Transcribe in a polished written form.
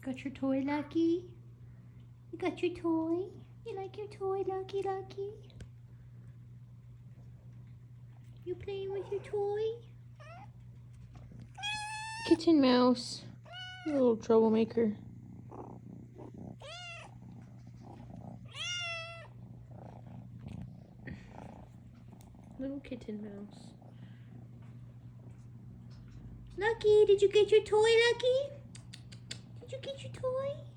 Got your toy, Lucky? You got your toy? You like your toy, Lucky, Lucky? You playing with your toy? Kitten Mouse. You little troublemaker. Little Kitten Mouse. Lucky, did you get your toy, Lucky? Did you get your toy?